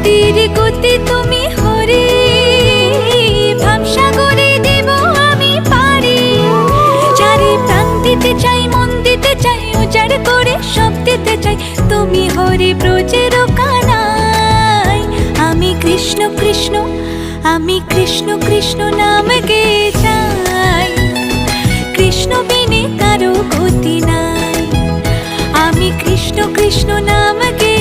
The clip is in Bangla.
ভক্তির গতি তুমি হরি, ভাবসাগরে দেব আমি পারি। চারি প্রাণ দিতে চাই, মন দিতে চাই, উজাড় করে সব দিতে চাই, তুমি হরি ব্রজের কানাই। আমি কৃষ্ণ কৃষ্ণ, আমি কৃষ্ণ কৃষ্ণ নাম গেয়ে যাই, কৃষ্ণ বিনে কারো গতি নাই। আমি কৃষ্ণ কৃষ্ণ নাম গে